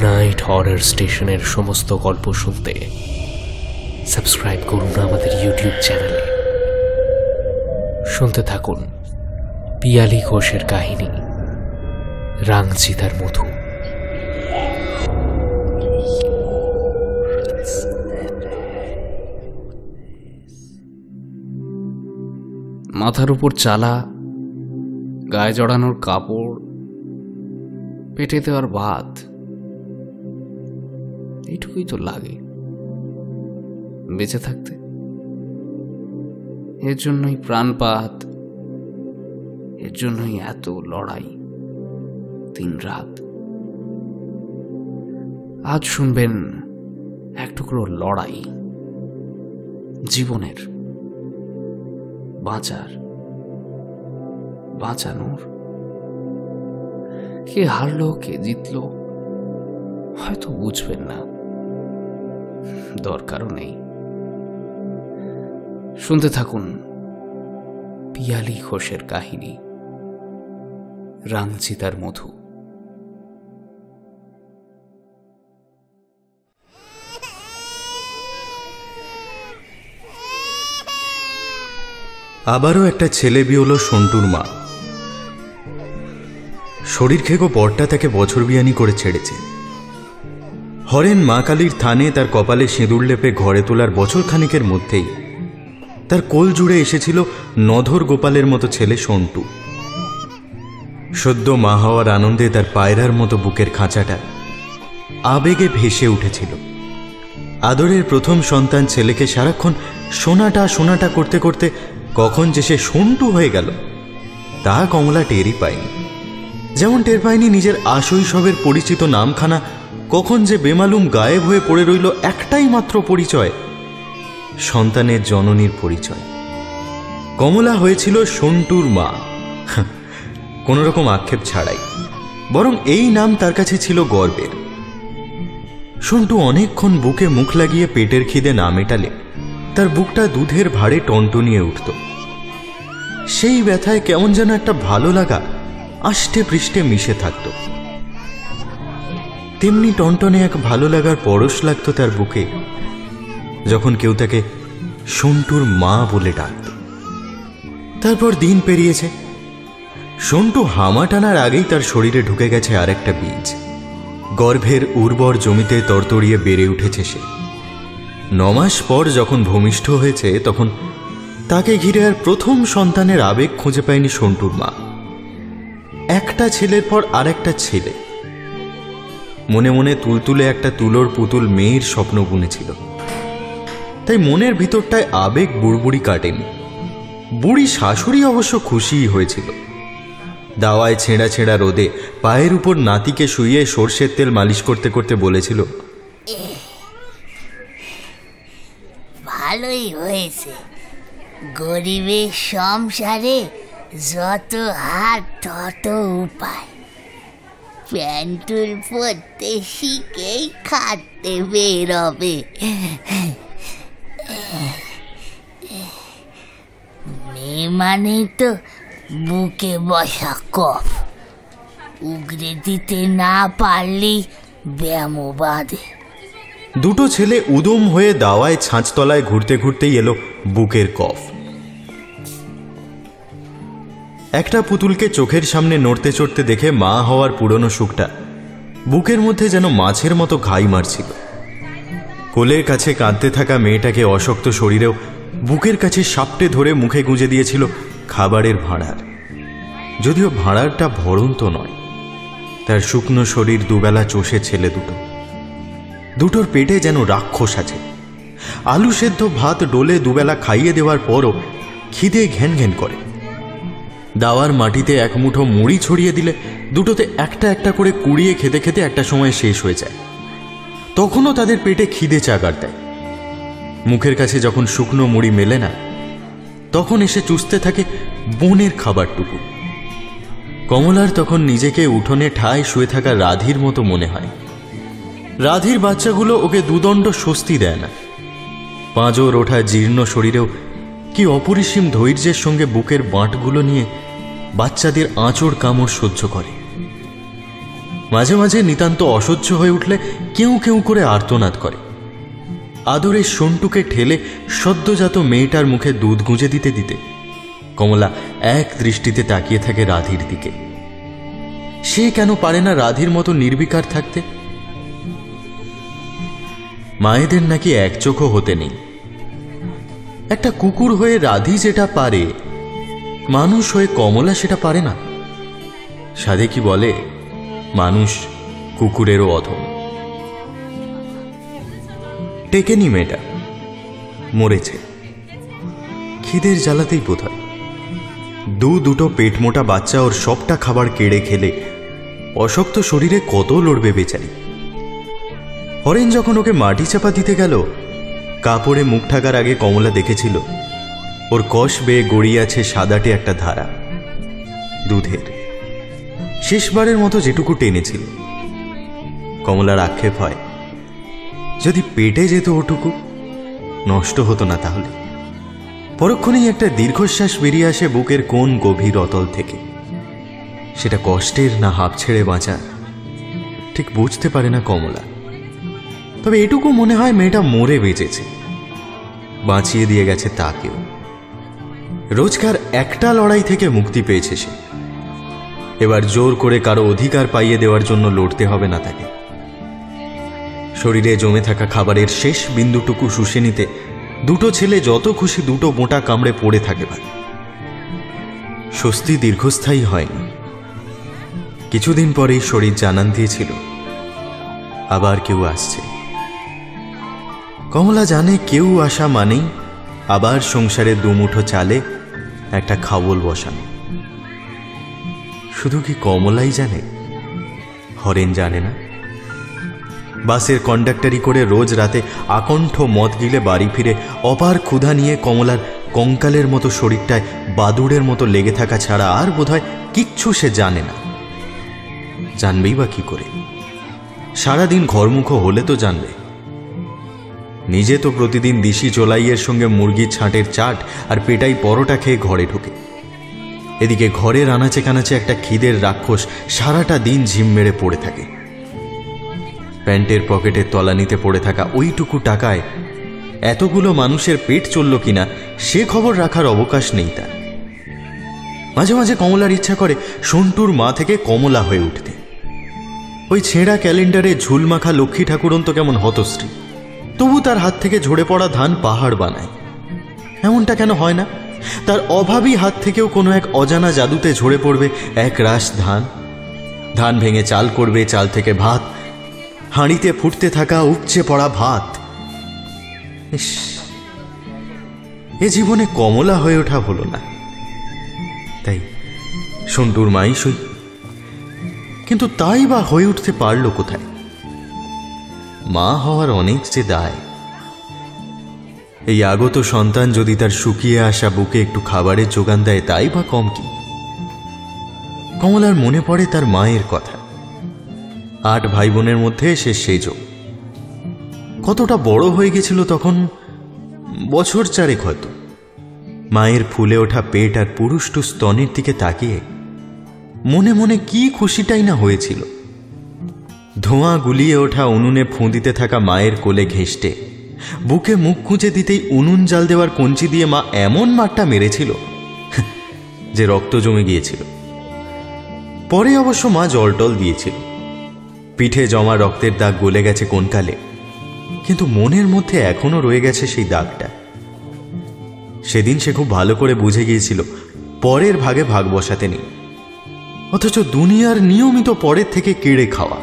Night horror স্টেশনের সমস্ত গল্প শুনতে সাবস্ক্রাইব করুন আমাদের ইউটিউব চ্যানেলে। শুনতে থাকুন পিয়ালি ঘোষের কাহিনী রাংচিতার মধু। মাথার উপর চালা, গায়ে জড়ানোর কাপড়, পেটে দেওয়ার ভাত, এইটুকুই তো লাগে বেঁচে থাকতে। এর জন্যই প্রাণপাত, এর জন্যই এত লড়াই দিন রাত। আজ শুনবেন এক টুকরো লড়াই জীবনের, বাঁচার, বাঁচানোর। কে হারলো কে জিতলো হয়তো বুঝবেন না, দরকারও নেই। শুনতে থাকুন পিয়ালি ঘোষের কাহিনী রাংচিতার মধু। আবারও একটা ছেলে বিয়ে হলো সন্টুর মা। শরীর খেকো বরটা তাকে বছর বিয়ানি করে ছেড়েছে। হরেন মা কালীর থানে তার কপালে সিঁদুর লেপে ঘরে তোলার বছর খানিকের মধ্যেই তার কোল জুড়ে এসেছিল নধর গোপালের মতো ছেলে সন্টু। সদ্য মা হওয়ার আনন্দে তার পায়রার মতো বুকের খাঁচাটা আবেগে ভেসে উঠেছিল। আদরের প্রথম সন্তান ছেলেকে সারাক্ষণ সোনাটা সোনাটা করতে করতে কখন যে সে সন্টু হয়ে গেল তা কমলা টেরই পায়নি। যেমন টের পায়নি নিজের আশৈশবের পরিচিত নামখানা কখন যে বেমালুম গায়েব হয়ে পড়ে রইল একটাই মাত্র পরিচয়, সন্তানের জননীর পরিচয়। কমলা হয়েছিল সন্টুর মা, কোন রকম আক্ষেপ ছাড়াই, বরং এই নাম তার কাছে ছিল গর্বের। সন্টু অনেকক্ষণ বুকে মুখ লাগিয়ে পেটের খিদে না মেটালে তার বুকটা দুধের ভাড়ে টনটনিয়ে উঠত। সেই ব্যথায় কেমন যেন একটা ভালো লাগা আষ্টে পৃষ্ঠে মিশে থাকত। তেমনি টনটনে এক ভালো লাগার পরশ লাগত তার বুকে যখন কেউ তাকে সন্টুর মা বলে ডাকত। তারপর দিন পেরিয়েছে। সন্টু হামা টানার আগেই তার শরীরে ঢুকে গেছে আরেকটা বীজ। গর্ভের উর্বর জমিতে তরতরিয়ে বেড়ে উঠেছে সে। 9 মাস পর যখন ভূমিষ্ঠ হয়েছে তখন তাকে ঘিরে আর প্রথম সন্তানের আবেগ খুঁজে পায়নি সন্টুর মা। একটা ছেলের পর আরেকটা ছেলে। মনে মনে তুলতুলে একটা তুলোর পুতুল মেয়ের স্বপ্ন বুনেছিল। তাই মনের ভিতরটায় আবেগ বুড়বুড়ি কাটেনি। বুড়ি শাশুড়ি অবশ্য খুশিই হয়েছিল। দাওয়ায় ছেঁড়া ছেঁড়া রোদে পায়ের উপর নাতিকে শুইয়ে সর্ষের তেল মালিশ করতে করতে বলেছিল, ভালোই হয়েছে, গরিবের সংসারে যত হাত তত উপায়। প্যান্টুল পরতে শিখেই খাটতে বেরোবে। মেয়ে মানে তো বুকে বসা কফ, উগরে দিতে না পারলেই ব্যামো বাঁধে। দুটো ছেলে উদম হয়ে দাওয়ায় ছাঁচতলায় ঘুরতে ঘুরতেই এলো বুকের কফ। একটা পুতুলকে চোখের সামনে নড়তে চড়তে দেখে মা হওয়ার পুরনো সুখটা বুকের মধ্যে যেন মাছের মতো ঘাই মারছিল। কোলের কাছে কাঁদতে থাকা মেয়েটাকে অশক্ত শরীরেও বুকের কাছে সাপটে ধরে মুখে গুঁজে দিয়েছিল খাবারের ভাঁড়ার। যদিও ভাঁড়ারটা ভরন্ত নয়, তার শুকনো শরীর দুবেলা চষে ছেলে দুটোর পেটে যেন রাক্ষস আছে। আলু সেদ্ধ ভাত ডোলে দুবেলা খাইয়ে দেওয়ার পরও খিদে ঘ্যান ঘ্যান করে। দাওয়ার মাটিতে এক মুঠো মুড়ি ছড়িয়ে দিলে দুটোতে একটা একটা করে কুড়িয়ে খেতে খেতে একটা সময় শেষ হয়ে যায়। তখনও তাদের পেটে খিদে চাগার দেয়। মুখের কাছে যখন শুকনো মুড়ি মেলে না তখন এসে চুষতে থাকে বোনের খাবারটুকু। কমলার তখন নিজেকে উঠোনে ঠায় শুয়ে থাকা রাধির মতো মনে হয়। রাধির বাচ্চাগুলো ওকে দুদণ্ড স্বস্তি দেয় না। পাঁজর ওঠা জীর্ণ শরীরেও কি অপরিসীম ধৈর্যের সঙ্গে বুকের বাঁটগুলো নিয়ে বাচ্চাদের আঁচড় কামড় সহ্য করে। মাঝে মাঝে নিতান্ত অসহ্য হয়ে উঠলে কেউ কেউ করে আর্তনাদ করে। আদরের সন্টুকে ঠেলে সদ্যজাত মেয়েটার মুখে দুধ গুঁজে দিতে দিতে কমলা এক দৃষ্টিতে তাকিয়ে থাকে রাধির দিকে। সে কেন পারে না রাধির মতো নির্বিকার থাকতে? মায়েদের নাকি এক চোখও হতে নেই। একটা কুকুর হয়ে রাধি যেটা পারে, মানুষ হয়ে কমলা সেটা পারে না। সাধে কি বলে, মানুষ কুকুরেরও অধম। টেকেনি মেয়েটা, মরেছে খিদের জ্বালাতেই বোধ হয়। দুটো পেট মোটা বাচ্চা ওর সবটা খাবার কেড়ে খেলে অশক্ত শরীরে কত লড়বে বেচারি। হরেন যখন ওকে মাটি চাপা দিতে গেল, কাপড়ে মুখ ঢাকার আগে কমলা দেখেছিল ওর কষ বেয়ে গড়িয়ে আছে সাদাটে একটা ধারা, দুধের। শেষবারের মতো যেটুকু টেনেছিল। কমলার আক্ষেপ হয়, যদি পেটে যেত ওটুকু, নষ্ট হতো না তাহলে। পরক্ষণেই একটা দীর্ঘশ্বাস বেরিয়ে আসে বুকের কোন গভীর অতল থেকে। সেটা কষ্টের না হাঁপ ছেড়ে বাঁচার ঠিক বুঝতে পারে না কমলা। তবে এটুকু মনে হয় মেয়েটা মরে বেঁচেছে, বাঁচিয়ে দিয়ে গেছে তাকেও। রোজকার একটা লড়াই থেকে মুক্তি পেয়েছে সে। এবার জোর করে কারো অধিকার পাইয়ে দেওয়ার জন্য লড়তে হবে না তাকে। শরীরে জমে থাকা খাবারের শেষ বিন্দুটুকু শুষে নিতে দুটো ছেলে যত খুশি দুটো মোটা কামড়ে পড়ে থাকে পারে। স্বস্তি দীর্ঘস্থায়ী হয়নি। কিছুদিন পরেই শরীর জানান দিয়েছিল আবার কেউ আসছে। কমলা জানে কেউ আসা মানেই আবার সংসারে দুমুঠো চালে একটা খাবল বসানো। শুধু কি কমলাই জানে? হরেন জানে না? বাসের কন্ডাক্টরি করে রোজ রাতে আকণ্ঠ মদ গিলে বাড়ি ফিরে অপার ক্ষুধা নিয়ে কমলার কঙ্কালের মতো শরীরটায় বাদুড়ের মতো লেগে থাকা ছাড়া আর বোধহয় কিচ্ছু সে জানে না। জানবেই বা কি করে? সারাদিন ঘরমুখো হলে তো জানবে। নিজে তো প্রতিদিন দিশি চোলাইয়ের সঙ্গে মুরগির ছাঁটের চাট আর পেটাই পরোটা খেয়ে ঘরে ঢোকে। এদিকে ঘরের আনাচে কানাচে একটা খিদের রাক্ষস সারাটা দিন ঝিম মেরে পড়ে থাকে। প্যান্টের পকেটের তলানিতে পড়ে থাকা ওইটুকু টাকায় এতগুলো মানুষের পেট চলল কিনা সে খবর রাখার অবকাশ নেই তার। মাঝে মাঝে কমলার ইচ্ছা করে সন্টুর মা থেকে কমলা হয়ে উঠতে। ওই ছেঁড়া ক্যালেন্ডারে ঝুলমাখা লক্ষ্মী ঠাকুরন তো কেমন হতশ্রী, তবু তার হাত থেকে ঝরে পড়া ধান পাহাড় বানায়। এমনটা কেন হয় না? তার অভাবী হাত থেকেও কোনো এক অজানা জাদুতে ঝরে পড়বে এক রাশ ধান। ধান ভেঙে চাল করবে, চাল থেকে ভাত, হাঁড়িতে ফুটতে থাকা উপচে পড়া ভাত। এ জীবনে কমলা হয়ে ওঠা হলো না, তাই সন্টুর মাই সই। কিন্তু তাই বা হয়ে উঠতে পারল কোথায়? মা হওয়ার অনেক যে দায়। এই আগত সন্তান যদি তার শুকিয়ে আসা বুকে একটু খাবারের যোগান দেয়, তাই বা কম কি? কমলার মনে পড়ে তার মায়ের কথা। 8 ভাই বোনের মধ্যে সে সেজ। কতটা বড় হয়ে গেছিল তখন, বছর 4 হয়তো। মায়ের ফুলে ওঠা পেট আর পুরুষ্টু স্তনের দিকে তাকিয়ে মনে মনে কি খুশিটাই না হয়েছিল। ধোঁয়া গুলিয়ে ওঠা উনুনে ফুঁ দিতে থাকা মায়ের কোলে ঘেঁষটে বুকে মুখ খুঁজে দিতেই উনুন জাল দেওয়ার কঞ্চি দিয়ে মা এমন মারটা মেরেছিল যে রক্ত জমে গিয়েছিল। পরে অবশ্য মা জলটল দিয়েছিল। পিঠে জমা রক্তের দাগ গলে গেছে কোনকালে, কিন্তু মনের মধ্যে এখনো রয়ে গেছে সেই দাগটা। সেদিন সে খুব ভালো করে বুঝে গিয়েছিল পরের ভাগে ভাগ বসাতে নেই, অথচ দুনিয়ার নিয়মিত পরের থেকে কেড়ে খাওয়া।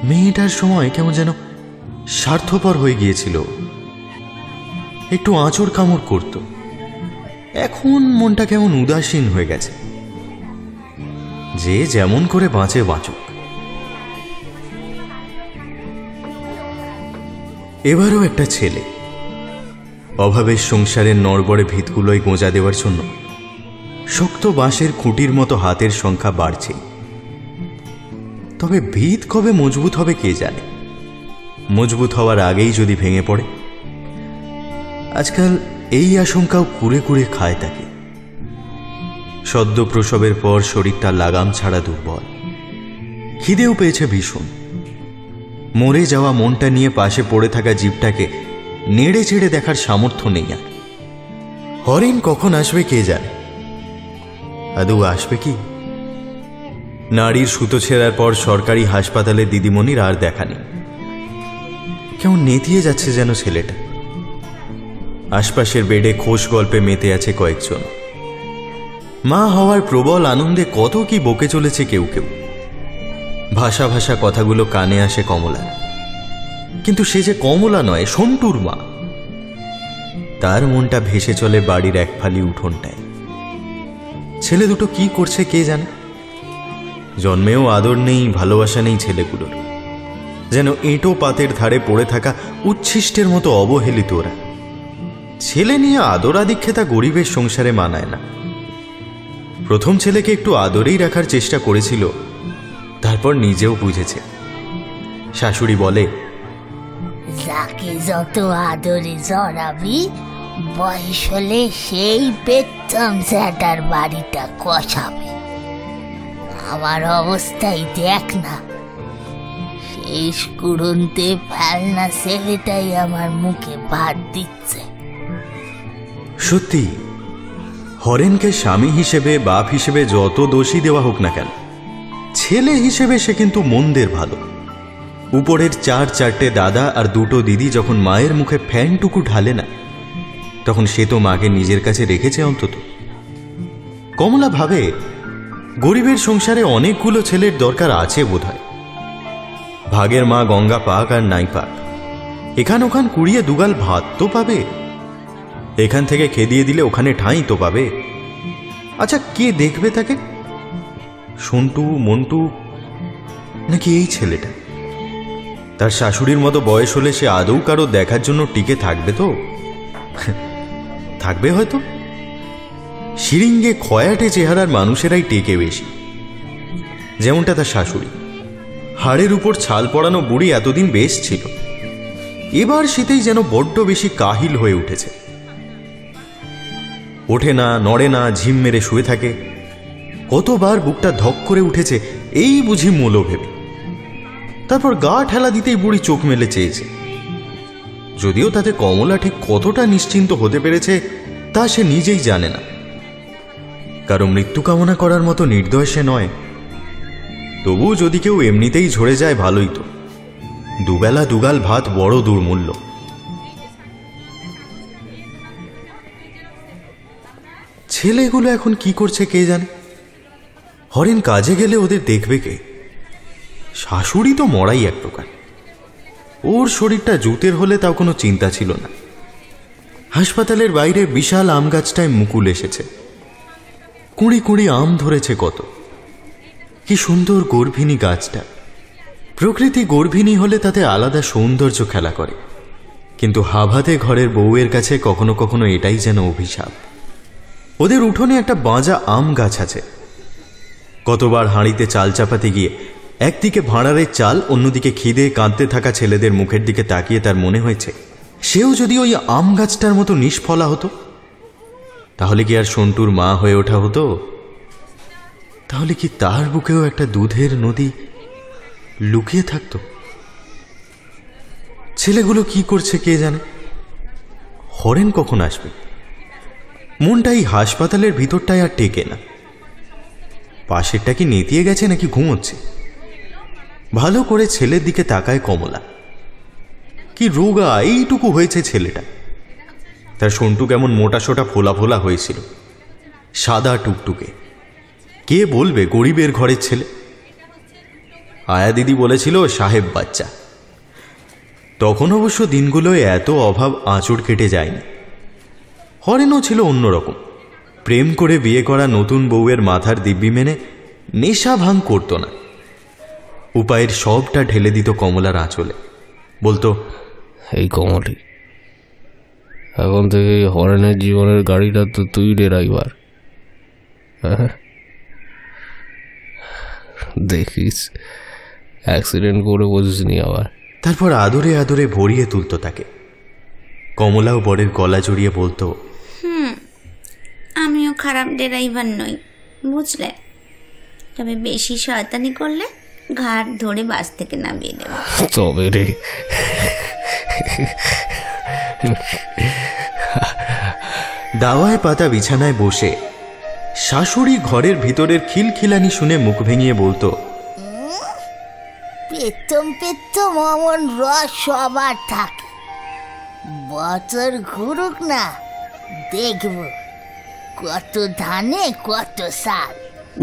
মেয়েটার সময় কেমন যেন স্বার্থপর হয়ে গিয়েছিল, একটু আঁচড় কামড় করত। এখন মনটা কেমন উদাসীন হয়ে গেছে। যে যেমন করে বাঁচে বাঁচুক। এবারও একটা ছেলে। অভাবের সংসারের নড়বড়ে ভিতগুলোয় গোঁজা দেওয়ার জন্য শক্ত বাঁশের খুঁটির মতো হাতের সংখ্যা বাড়ছে। তবে ভিত কবে মজবুত হবে কে জানে। মজবুত হওয়ার আগেই যদি ভেঙে পড়ে। আজকাল এই আশঙ্কাও কুরে কুরে খায় তাকে। সদ্য প্রসবের পর শরীরটা লাগাম ছাড়া দুর্বল। খিদেও পেয়েছে ভীষণ। মরে যাওয়া মনটা নিয়ে পাশে পড়ে থাকা জীবটাকে নেড়ে চেড়ে দেখার সামর্থ্য নেই আর। হরেন কখন আসবে কে জানে, আদৌ আসবে কি? নারীর সুতো ছেঁড়ার পর সরকারি হাসপাতালে দিদিমণির আর দেখা নেই। কেমন নেতিয়ে যাচ্ছে যেন ছেলেটা। আশপাশের বেডে খোশ গল্পে মেতে আছে কয়েকজন। মা হওয়ার প্রবল আনন্দে কত কি বকে চলেছে কেউ কেউ। ভাষা ভাষা কথাগুলো কানে আসে কমলার, কিন্তু সে যে কমলা নয়, সন্টুর মা। তার মনটা ভেসে চলে বাড়ির এক ফালি উঠোনটায়। ছেলে দুটো কি করছে কে জানে। জন্মেও আদর নেই, ভালোবাসা নেই ছেলেগুলোর। যেন এঁটো পাতের ধারে পড়ে থাকা উচ্ছিষ্টের মতো অবহেলিত ওরা। ছেলে নিয়ে আদর আদিক্ষেতা গরিবের সংসারে মানায় না। প্রথম ছেলেকে একটু আদরেই রাখার চেষ্টা করেছিল, তারপর নিজেও বুঝেছে। শাশুড়ি বলে, যাকে যত আদরে জড়াবি, বয়স হলে সেই পেতম জ্যাটার বাড়িটা কষাবে। আমার অবস্থাই দেখ না, শেষ কুড়ন্তে ফেলনা ছেলেটাই আমার মুখে ভাত দিচ্ছে। সত্যি হরেনকে স্বামী হিসেবে, বাপ হিসেবে যত দোষী দেওয়া হোক না কেন, ছেলে হিসেবে সে কিন্তু মন্দের ভালো। উপরের চারটে দাদা আর দুটো দিদি যখন মায়ের মুখে ফ্যানটুকু ঢালে না, তখন সে তো মাকে নিজের কাছে রেখেছে অন্তত। কমলা ভাবে, গরিবের সংসারে অনেকগুলো ছেলের দরকার আছে বোধহয়। ভাগের মা গঙ্গা পাক আর নাই পাক, এখান ওখান কুড়িয়ে দুগাল ভাত তো পাবে। এখান থেকে খেদিয়ে দিলে ওখানে ঠাঁই তো পাবে। আচ্ছা, কে দেখবে তাকে? সন্টু, মন্টু, নাকি এই ছেলেটা? তার শাশুড়ির মতো বয়স হলে সে আদৌ কারো দেখার জন্য টিকে থাকবে তো? থাকবে হয়তো। শিরিঙ্গে খয়াটে চেহারার মানুষেরাই টেকে বেশি, যেমনটা তার শাশুড়ি। হাড়ের উপর ছাল পড়ানো বুড়ি এতদিন বেশ ছিল, এবার শীতেই যেন বড্ড বেশি কাহিল হয়ে উঠেছে। ওঠে না, নড়ে না, ঝিম মেরে শুয়ে থাকে। কতবার বুকটা ধক করে উঠেছে এই বুঝি মোলো ভেবে। তারপর গা ঠেলা দিতেই বুড়ি চোখ মেলে চেয়েছে। যদিও তাতে কমলা ঠিক কতটা নিশ্চিন্ত হতে পেরেছে তা সে নিজেই জানে না। কারো মৃত্যু কামনা করার মতো নির্দয় সে নয়। তবু যদি কেউ এমনিতেই ঝরে যায় ভালোই তো। দুবেলা দুগাল ভাত বড় দুর্মূল্য। ছেলেগুলো এখন কি করছে কে জানে। হরেন কাজে গেলে ওদের দেখবে কে? শাশুড়ি তো মরাই এক প্রকার। ওর শরীরটা জুতের হলে তাও কোনো চিন্তা ছিল না। হাসপাতালের বাইরে বিশাল আম গাছটায় মুকুল এসেছে। কুঁড়ি কুঁড়ি আম ধরেছে কত। কি সুন্দর গর্ভিণী গাছটা। প্রকৃতি গর্ভিণী হলে তাতে আলাদা সৌন্দর্য খেলা করে, কিন্তু হাভাতে ঘরের বউয়ের কাছে কখনো কখনো এটাই যেন অভিশাপ। ওদের উঠোনে একটা বাঁজা আম গাছ আছে। কতবার হাঁড়িতে চাল চাপাতে গিয়ে একদিকে ভাঁড়ারের চাল, অন্যদিকে খিদে কাঁদতে থাকা ছেলেদের মুখের দিকে তাকিয়ে তার মনে হয়েছে সেও যদি ওই আম গাছটার মতো নিষ্ফলা হতো, তাহলে কি আর সন্টুর মা হয়ে ওঠা হতো? তাহলে কি তার বুকেও একটা দুধের নদী লুকিয়ে থাকত? ছেলেগুলো কি করছে কে জানে। হরেন কখন আসবে? মনটা এই হাসপাতালের ভিতরটায় আর টেকে না। পাশেরটা কি নেতিয়ে গেছে নাকি ঘুমোচ্ছে? ভালো করে ছেলের দিকে তাকায় কমলা। কি রোগা এইটুকু হয়েছে ছেলেটা। তার সন্টু কেমন মোটা সোটা ফোলা ফোলা হয়েছিল, সাদা টুকটুকে। কে বলবে গরিবের ঘরের ছেলে? আয়া দিদি বলেছিল সাহেব বাচ্চা। তখন অবশ্য দিনগুলোয় এত অভাব আঁচড় কেটে যায়নি। হরেনও ছিল অন্যরকম। প্রেম করে বিয়ে করা নতুন বউয়ের মাথার দিব্যি মেনে নেশা ভাঙ করত না। উপায়ের সবটা ঢেলে দিত কমলার আঁচলে। বলতো, এই কমলি, এখন থেকে হরেনের জীবনের গাড়িটা তো তুই ড্রাইভার। হ্যাঁ, দেখিস অ্যাক্সিডেন্ট করে বসিস নি আবার। তারপর আদরে আদরে ভরিয়ে তুলত তাকে। কমলাও বরের গলা জড়িয়ে বলতো, আমিও খারাপ ড্রাইভার নই, বুঝলে, তবে বেশি শয়তানি করলে ঘাট ধরে বাস থেকে নামিয়ে দেব। তবে রে, দাওয়ায় পাতা বিছানায় বসে শাশুড়ি ঘরের ভিতরের খিলখিলানি শুনে মুখ ভেঙিয়ে বলতো, পেতম অমন রস সবার থাকে, বছর ঘুরুক না, দেখব কত ধানে কত সাল।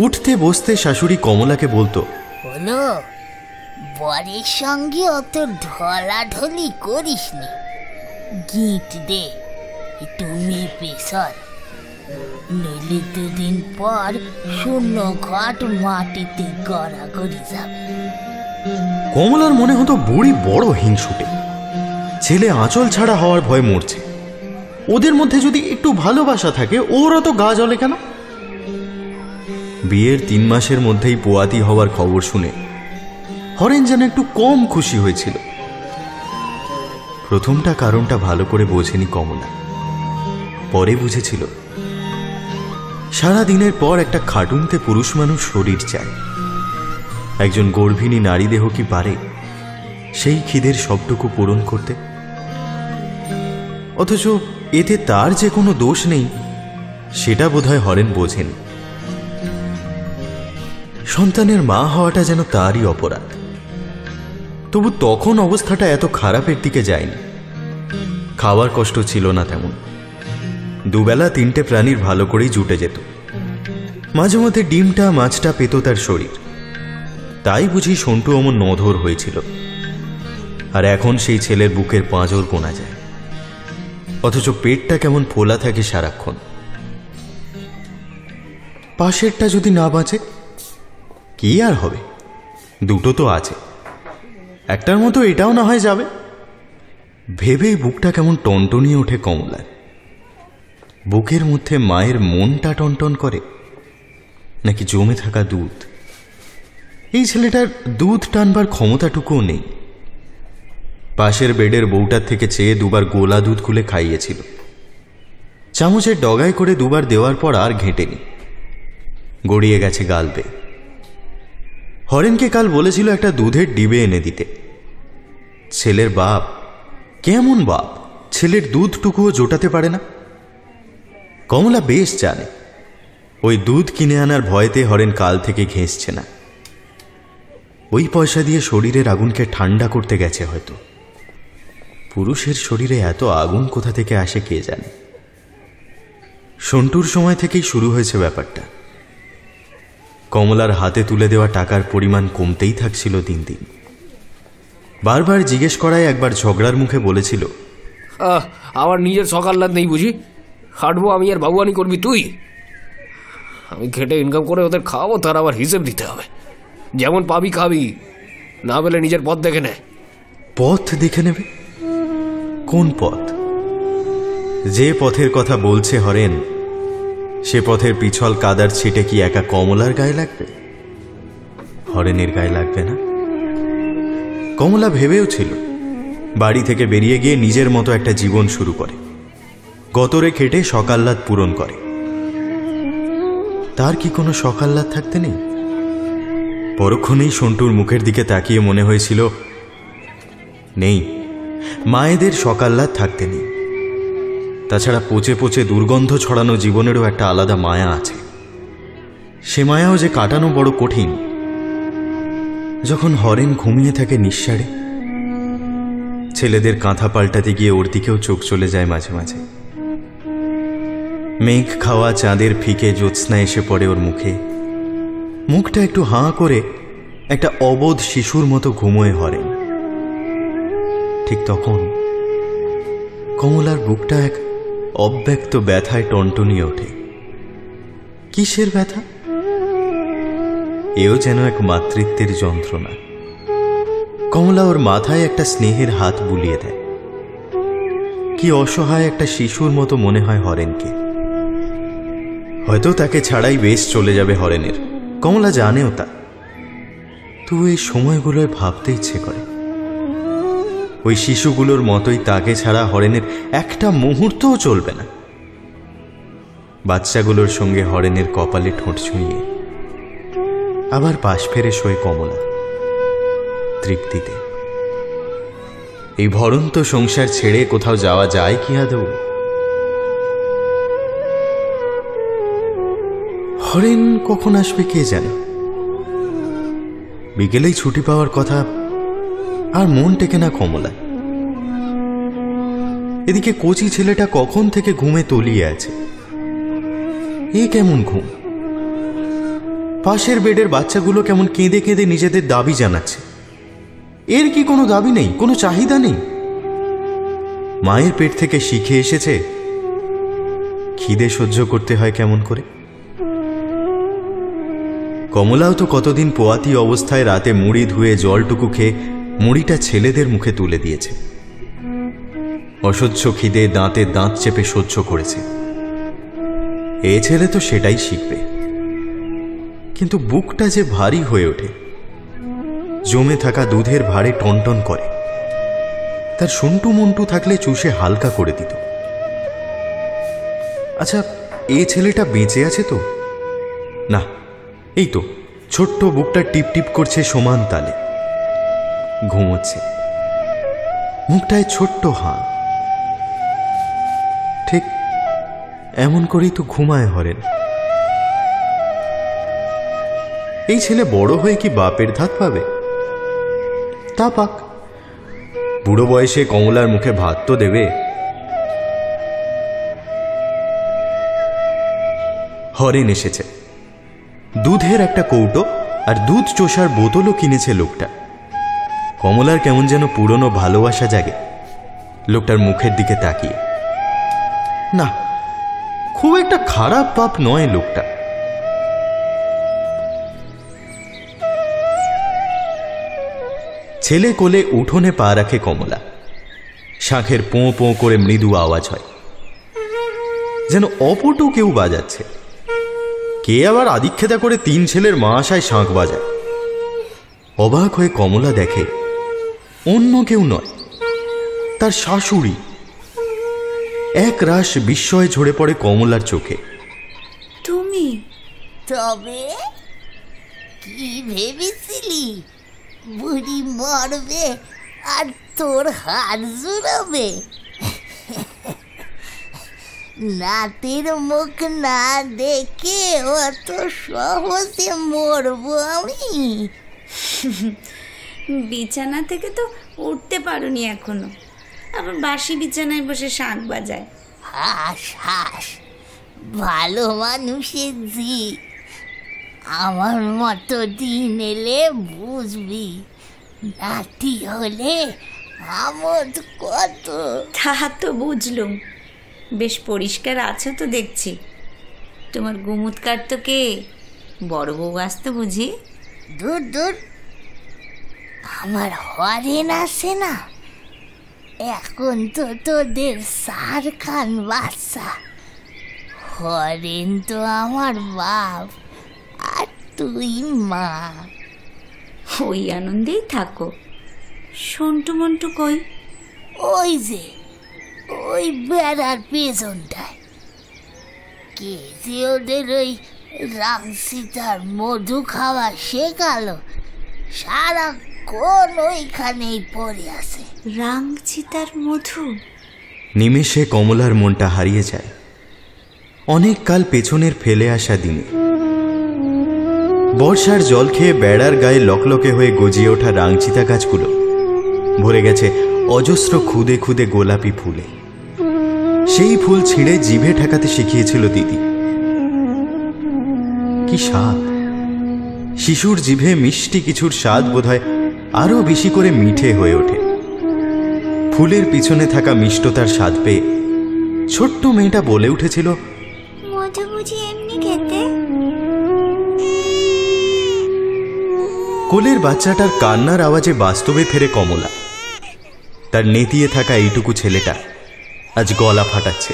উঠতে বসতে শাশুড়ি কমলাকে বলতো, হলো বরের সঙ্গে অত ঢলাঢলি করিস নি, গিট দে তুমি পেশর, নইলে দুদিন পর শূন্য ঘট মাটিতে গড়াগড়ি যাবে। কমলার মনে হতো বুড়ি বড় হিংসুটে, ছেলে আঁচল ছাড়া হওয়ার ভয় মরছে, ওদের মধ্যে যদি একটু ভালোবাসা থাকে ওরা তো গা জ্বলে কেন? বিয়ের 3 মাসের মধ্যেই পোয়াতি হওয়ার খবর শুনে হরেন যেন একটু কম খুশি হয়েছিল। প্রথমটা কারণটা ভালো করে বোঝেনি কমলা, পরে বুঝেছিল সারা দিনের পর একটা খাটুনতে পুরুষ মানুষ শরীর চায়। একজন গর্ভিণী নারী দেহ কি পারে সেই খিদের সবটুকু পূরণ করতে? অথচ এতে তার যে কোনো দোষ নেই সেটা বোধহয় হরেন বোঝেন। সন্তানের মা হওয়াটা যেন তারই অপরাধ। তবু তখন অবস্থাটা এত খারাপের দিকে যায়নি। খাওয়ার কষ্ট ছিল না তেমন, দুবেলা 3টে প্রাণীর ভালো করেই জুটে যেত। মাঝে মধ্যে ডিমটা মাছটা পেত তার শরীর, তাই বুঝি সন্টু অমন নধর হয়েছিল। আর এখন সেই ছেলের বুকের পাঁজর গোনা যায়, অথচ পেটটা কেমন ফোলা থাকে সারাক্ষণ। পাশেরটা যদি না বাঁচে কি আর হবে, দুটো তো আছে, একটার মতো এটাও না হয় যাবে। ভেবেই বুকটা কেমন টনটনিয়ে ওঠে কমলার। বুকের মধ্যে মায়ের মনটা টনটন করে, নাকি জমে থাকা দুধ? এই ছেলেটার দুধ টানবার ক্ষমতাটুকুও নেই। পাশের বেডের বউটার থেকে চেয়ে 2বার গোলা দুধ খুলে খাইয়েছিল, চামচের ডগায় করে 2বার দেওয়ার পর আর ঘেঁটেনি, গড়িয়ে গেছে গাল বেয়ে। হরেনকে কাল বলেছিল একটা দুধের ডিবে এনে দিতে। ছেলের বাপ কেমন বাপ, ছেলের দুধটুকুও জোটাতে পারে না। কমলা বেশ জানে ওই দুধ কিনে আনার ভয়তে হরেন কাল থেকে ঘেঁষছে না। ওই পয়সা দিয়ে শরীরের আগুনকে ঠান্ডা করতে গেছে হয়তো। পুরুষের শরীরে এত আগুন কোথা থেকে আসে কে জানে। সন্টুর সময় থেকেই শুরু হয়েছে ব্যাপারটা। কমলার হাতে তুলে দেওয়া টাকার পরিমাণ কমতেই থাকছিল দিন দিন। বারবার জিজ্ঞেস করায় একবার ঝগড়ার মুখে বলেছিল, আমার নিজের সকাল্লাদ নেই বুঝি, খাটবো আমি আর বাবুয়ানি করবি তুই? আমি খেটে ইনকাম করে ওদের খাওয়াবো, তার আবার হিসেব দিতে হবে। যেমন পাবি খাবি, না পেলে নিজের পথ দেখে নে। পথ দেখে নেবে? কোন পথ? যে পথের কথা বলছে হরেন, সে পথের পিছল কাদার ছিটে কি একা কমলার গায়ে লাগবে? হরেনের গায়ে লাগবে না। কমলা ভেবেও ছিল বাড়ি থেকে বেরিয়ে গিয়ে নিজের মতো একটা জীবন শুরু করে, গতরে খেটে সকাল্লাদ পূরণ করে। তার কি কোনো সকাল্লাদ থাকতে নেই? পরক্ষণেই সন্টুর মুখের দিকে তাকিয়ে মনে হয়েছিল নেই, মায়েদের সকাল্লাদ থাকতে নেই। তাছাড়া পচে পচে দুর্গন্ধ ছড়ানো জীবনেরও একটা আলাদা মায়া আছে। সে মায়াও যে কাটানো বড় কঠিন। যখন হরেন ঘুমিয়ে থাকে নিঃসাড়ে, ছেলেদের কাঁথা পাল্টাতে গিয়ে ওর দিকেও চোখ চলে যায় মাঝে মাঝে। মেঘ খাওয়া চাঁদের ফিকে জ্যোৎস্না এসে পড়ে ওর মুখে, মুখটা একটু হাঁ করে একটা অবোধ শিশুর মতো ঘুমোয় হরেন। ঠিক তখন কমলার বুকটা এক অব্যক্ত ব্যথায় টনটনিয়ে ওঠে। কিসের ব্যথা? এও যেন এক মাতৃত্বের যন্ত্রণা। কমলা ওর মাথায় একটা স্নেহের হাত বুলিয়ে দেয়। কি অসহায় একটা শিশুর মতো মনে হয় হরেনকে। হয়তো তাকে ছাড়াই বেশ চলে যাবে হরেনের, কমলা জানেও তা। তো এই সময়গুলোয় ভাবতে ইচ্ছে করে ওই শিশুগুলোর মতোই তাকে ছাড়া হরেনের একটা মুহূর্তও চলবে না। বাচ্চাগুলোর সঙ্গে হরেনের কপালে ঠোঁট ছুঁয়ে আবার পাশ ফেরে শোয় কমলা। তৃপ্তিতে। এই ভরন্ত সংসার ছেড়ে কোথাও যাওয়া যায় কি আদৌ? হরেন কখন আসবে কে জানে। বিকেলেই ছুটি পাওয়ার কথা, আর মন টেকে না কমলা। এদিকে কচি ছেলেটা কখন থেকে ঘুমে তলিয়ে আছে। এ কেমন ঘুম! পাশের বেডের বাচ্চাগুলো কেমন কেঁদে কেঁদে নিজেদের দাবি জানাচ্ছে। এর কি কোনো দাবি নেই, কোনো চাহিদা নেই? মায়ের পেট থেকে শিখে এসেছে খিদে সহ্য করতে হয় কেমন করে। কমলাও তো কতদিন পোয়াতি অবস্থায় রাতে মুড়ি ধুয়ে জলটুকু খেয়ে মুড়িটা ছেলেদের মুখে তুলে দিয়েছে। অসহ্য খিদে দাঁতে দাঁত চেপে সহ্য করেছে। এ ছেলে তো সেটাই শিখবে। কিন্তু বুকটা যে ভারী হয়ে ওঠে, জমে থাকা দুধের ভারে টনটন করে। তার সন্টু মন্টু থাকলে চুষে হালকা করে দিত। আচ্ছা, এ ছেলেটা বেঁচে আছে তো? না, এই তো ছোট্ট বুকটা টিপ টিপ করছে সমান তালে। ঘুমোচ্ছে, মুখটায় ছোট্ট হাঁ। ঠিক এমন করেই তো ঘুমায় হরেন। এই ছেলে বড় হয়ে কি বাপের ধাত পাবে? তা পাক, বুড়ো বয়সে কমলার মুখে ভাত তো দেবে। হরেন এসেছে। দুধের একটা কৌটো আর দুধ চোষার বোতলও কিনেছে লোকটা। কমলার কেমন যেন পুরনো ভালোবাসা জাগে লোকটার মুখের দিকে তাকিয়ে। না, খুব একটা খারাপ বাপ নয় লোকটা। ছেলে কোলে উঠোনে পা রাখে কমলা। শাঁখের পোঁ পোঁ করে মৃদু আওয়াজ হয়, যেন অপটু কেউ বাজাচ্ছে। কে আবার আদিক্ষেতা করে 3 ছেলের মা আশায় শাঁখ বাজায়। অবাক হয়ে কমলা দেখে অন্য কেউ নয়, তার শাশুড়ি। এক রাশ বিস্ময় ঝরে পড়ে কমলার চোখে। তুমি? তবে কি ভেবেছিলি বুড়ি মরবে আর তোর হাত জুড়াবে? নাতির মুখ না দেখে অত সহজে মরবো আমি? বিছানা থেকে তো উঠতে পারোনি এখনো, আবার বাসি বিছানায় বসে শাঁখ বাজায়। হাস হাস, ভালো মানুষের জি। আমার মতো দিন এলে বুঝবি, নাতি হলে আমোদ কত। তা তো বুঝলুম, বেশ পরিষ্কার আছো তো দেখছি। তোমার গুমুৎকার তো কে? বড় বউ আসতো বুঝি? দূর দূর, আমার হরেন আছে না, এখন তো তোদের সার খান বাচ্চা। হরেন তো আমার বাপ আর তুই মা। ওই আনন্দেই থাকো। সন্টু মন্টু কই? ওই যে ওই বেড়ার পেছনটায়। কে যে ওদের ওই রামসীতার মধু খাওয়া শেখালো, সারাক্ষণ ওইখানেই পড়ে আছে। রাংচিতার মধু? নিমেষে কমলার মনটা হারিয়ে যায় অনেক কাল পেছনের ফেলে আসা দিনে। বর্ষার জল খেয়ে বেড়ার গায়ে লকলকে হয়ে গজিয়ে ওঠা রাংচিতা গাছগুলো ভরে গেছে অজস্র খুদে খুদে গোলাপি ফুলে। সেই ফুল ছিঁড়ে জিভে ঠেকাতে শিখিয়েছিল দিদি। কি স্বাদ! শিশুর জিভে মিষ্টি কিছুর স্বাদ বোধহয় আরো বেশি করে মিঠে হয়ে ওঠে। ফুলের পিছনে থাকা মিষ্টতার স্বাদ পেয়ে ছোট্ট মেয়েটা বলে উঠেছিল, মধু বুঝি এমনি খেতে? কোলের বাচ্চাটার কান্নার আওয়াজে বাস্তবে ফেরে কমলা। তার নেতিয়ে থাকা এইটুকু ছেলেটা আজ গলা ফাটাচ্ছে।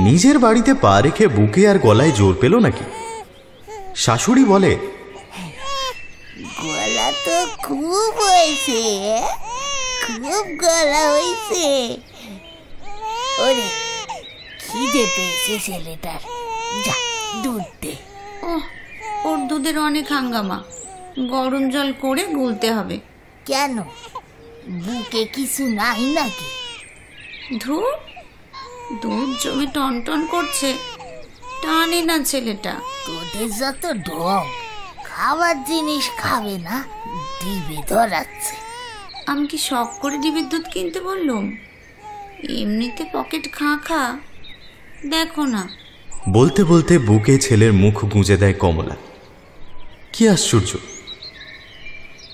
নিজের বাড়িতে পা রেখে বুকে আর গলায় জোর পেল নাকি? শাশুড়ি বলে, গলা তো খুব হয়েছে, খুব গলা হয়েছে। ওরে, খিদে পেয়েছে ছেলেটার, যা দুধ দে। ওর দুধের অনেক হাঙ্গামা, গরম জল করে গুলতে হবে। কেন, বুকে কিছু নাই নাকি? ধুর, দুধ জমে টনটন করছে, টানে না ছেলেটা। তোদের যত ঢং, খাবার জিনিস খাবে না, ডিবি ধরাচ্ছে। আমি কি শখ করে ডিবির দুধ কিনতে বললুম? এমনিতে পকেট খা, দেখো না। বলতে বলতে বুকে ছেলের মুখ গুঁজে দেয় কমলা। কি আশ্চর্য,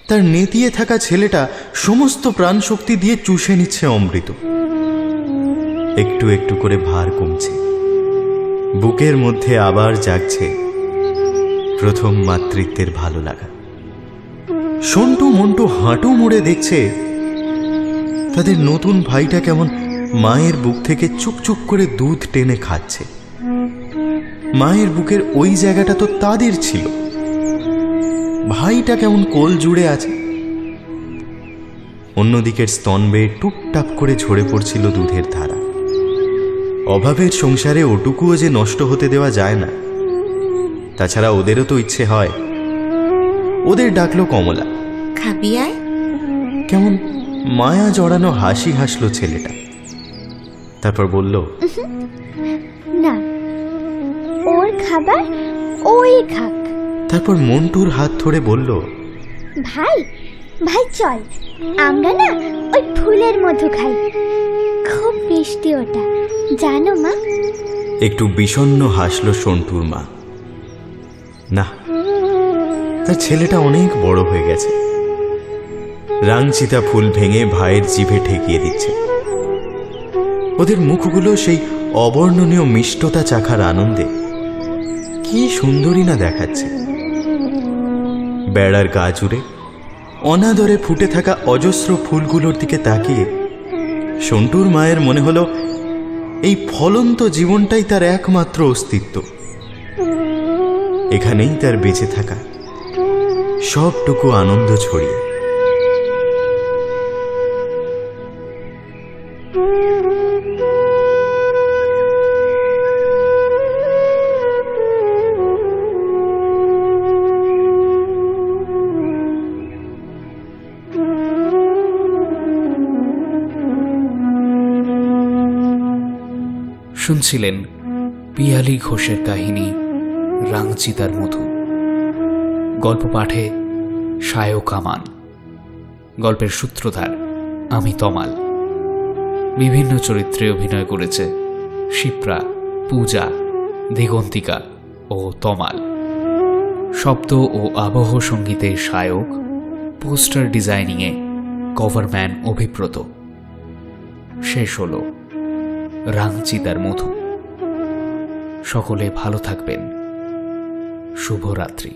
তার নেতিয়ে থাকা ছেলেটা সমস্ত প্রাণ শক্তি দিয়ে চুষে নিচ্ছে অমৃত। একটু একটু করে ভার কমছে, বুকের মধ্যে আবার জাগছে প্রথম মাতৃত্বের ভালো লাগা। সন্টু মন্টু হাঁটু মুড়ে দেখছে তাদের নতুন ভাইটা কেমন মায়ের বুক থেকে চুপচুপ করে দুধ টেনে খাচ্ছে। মায়ের বুকের ওই জায়গাটা তো তাদের ছিল, ভাইটা কেমন কোল জুড়ে আছে। অন্যদিকের স্তন বেয়ে টুপটাপ করে ঝরে পড়ছিল দুধের ধারা। অভাবের সংসারে ওটুকুও যে নষ্ট হতে দেওয়া যায় না। তাছাড়া ওদেরও তো ইচ্ছে হয়। ওদের ডাকলো কমলা। খাবি আয়? কেমন মায়া জড়ানো হাসি হাসলো ছেলেটা, তারপর বলল, না, ওর খাবার ওই খাক। তারপর মন্টুর হাত ধরে বলল, ভাই ভাই চল, আমরা না ওই ফুলের মধু খাই, খুব মিষ্টি ওটা, জানো মা? একটু বিষণ্ণ হাসলো সন্টুর মা। না, তার ছেলেটা অনেক বড় হয়ে গেছে। রাংচিতা ফুল ভেঙে ভাইয়ের জিভে ঠেকিয়ে দিচ্ছে। ওদের মুখগুলো সেই অবর্ণনীয় মিষ্টতা চাখার আনন্দে কি সুন্দরী না দেখাচ্ছে। বেড়ার গা জুড়ে অনাদরে ফুটে থাকা অজস্র ফুলগুলোর দিকে তাকিয়ে সন্টুর মায়ের মনে হলো এই ফলন্ত জীবনটাই তার একমাত্র অস্তিত্ব। এখানেই তার বেঁচে থাকা সবটুকু আনন্দ ছড়িয়ে। শুনছিলেন পিয়ালি ঘোষের কাহিনী রাংচিতার মধু। গল্প পাঠে সায়ক আমান। গল্পের সূত্রধার আমি তমাল। বিভিন্ন চরিত্রে অভিনয় করেছে শিপ্রা, পূজা, দিগন্তিকা ও তমাল। শব্দ ও আবহ সঙ্গীতে সায়ক, পোস্টার ডিজাইনিংয়ে কভারম্যান অভিব্রত। শেষ হল রাংচিতার মধু। সকলে ভালো থাকবেন। শুভরাত্রি।